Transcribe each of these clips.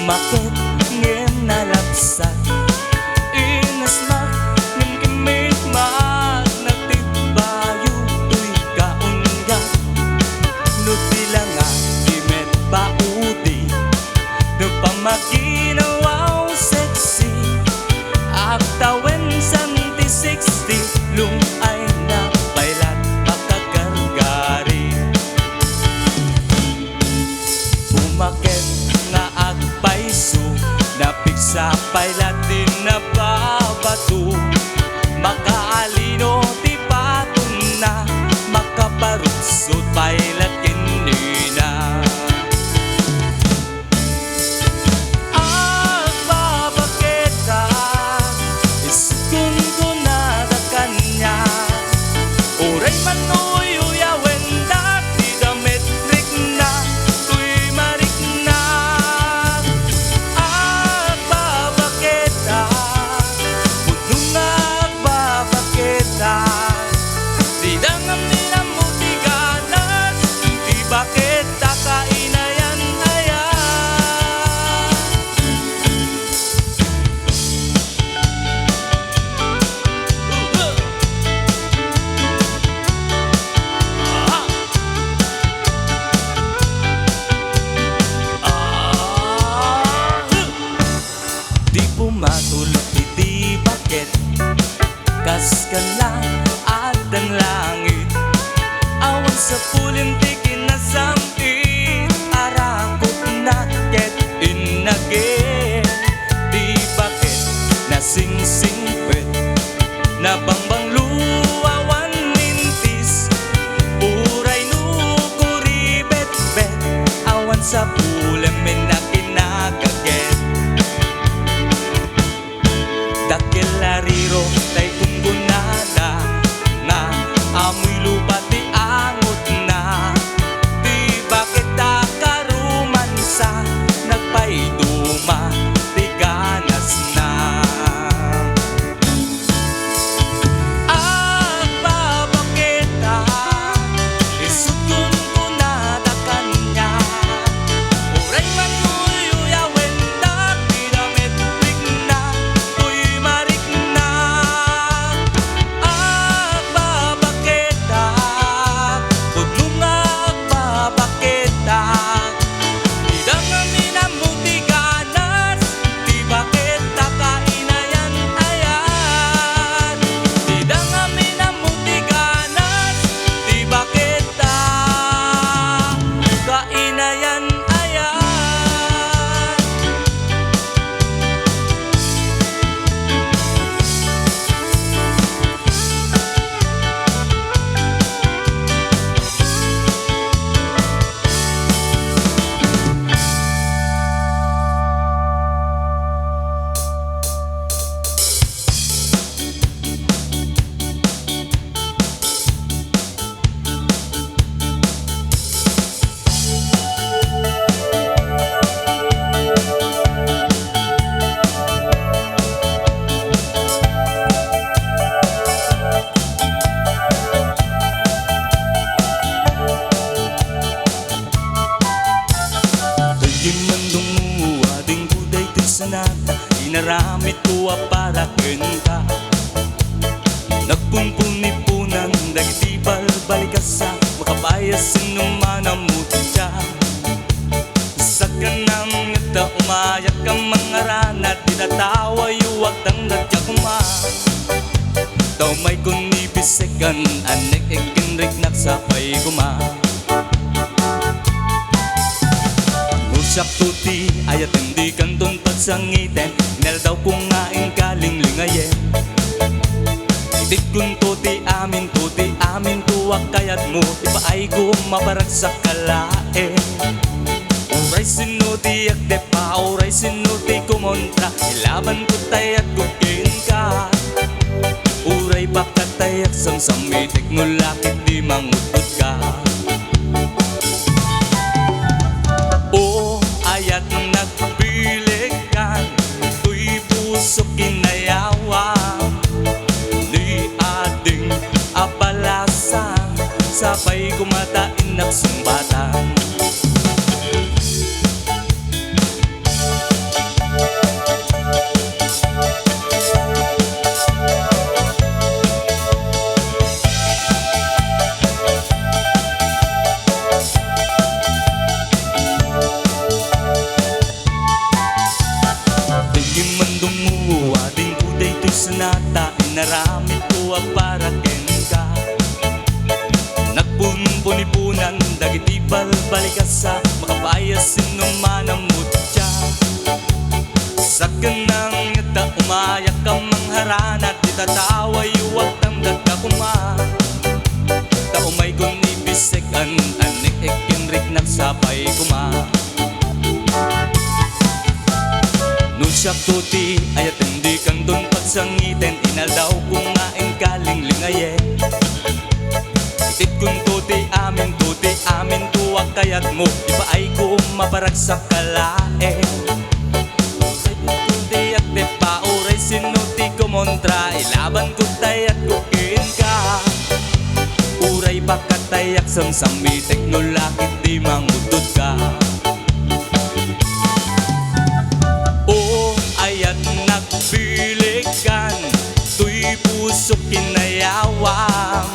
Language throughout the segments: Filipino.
Umakit ngem nalapsat inasmak ngem kimit mat nagtibayo tuy kaungat no bilangan kimet baudi no pamakinawaw sexy aktawen santi 60 lung ay napailat pakagargari umakit nga agpaiso napigsa pailat din na babato makaalino ti patun na makaparuksot pailat kinina agbabaketa iskun ko na da kanya oray manoy uyawen dati dametrik na tuy marik na agbabaketa puno nga agbabaketa di dangam nila mo ti ganas di baketa kainayan ayan di pumatulog di bakit kas ka lang at ang langit awan sa pulim di kinasamit arakot na ket inagin di bakit nasingsingpet na bangbang luwawan mintis uray nukuri bet-bet awan sa pulim na kinagaget dakilariro tay kunggunada nga amoy lupa ti angot na di bakit karumansa nagpaiduma ti ganas na agbabaketa isutun ko na da kanya oray manoy uyawen dati dametrik na tuy marik na agbabaketa puno nga agbabaketa di dangam mo ti ganas di baketa kainayan ayan di dangam mo ti ganas di baketa kainayan ayan Daging mandong ading buday sanata inaramit ko para kenta nagpumpunipunan dagiti balbalikasa makapayas inuman ang mutya sa kanang ngata umayak kang mga ranat tinatawa yuwag tang nagjakuma daw may kunibisekan anek ikinrik naksapay kuma Usak tuti ayat hindi kan tuntag sangiten nel daw kung ngaing kaling lingayen itit kun tuti amin tuwak kayat mo ipaay ko mabarag sa kalae uray sinuti akde pa uray sinuti kumontra ilaban ko tayat kukin ka uray bakat tayak sang samitik ngulakit di mangutod ka o ayat nagbilikan tuy puso kinayawang ni ading abalasa sabay kumatain nagsumbatan tuwag para ken ka. Nagpunpunipunan dagiti balbalikasa, makapayas sinuman ang mutya. Sa kanang ngata umayak ka mangharanat, itataway huwag tamdag ka kuma. Taumay kung ibisik anik ikinrik nagsapay kuma. Nunsiyak tuti ayat hindi kang dun pagsangiten, inaldaw kung ngaing kaling lingaye. Itit kung tuti amin tuwag kayat mo, di ba ay kung maparagsak kalae. Tuti at di pa uray sinuti kumontra, ilaban ko tayat kukin ka. Uray pakatayak samsami teknolakit di mangutod ka. Ayat nagbilikan, tuy puso kinayawam.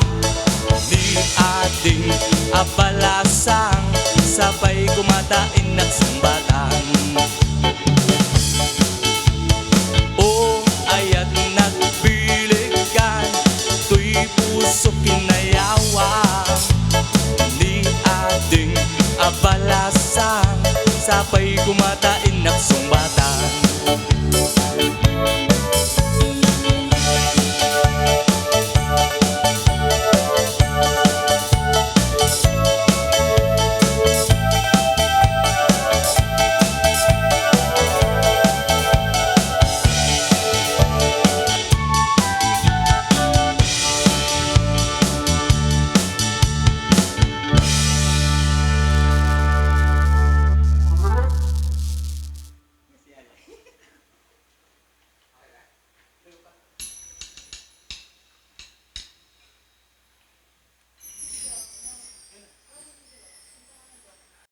Di ating abalasang, sabay kumatain nagsumbatan.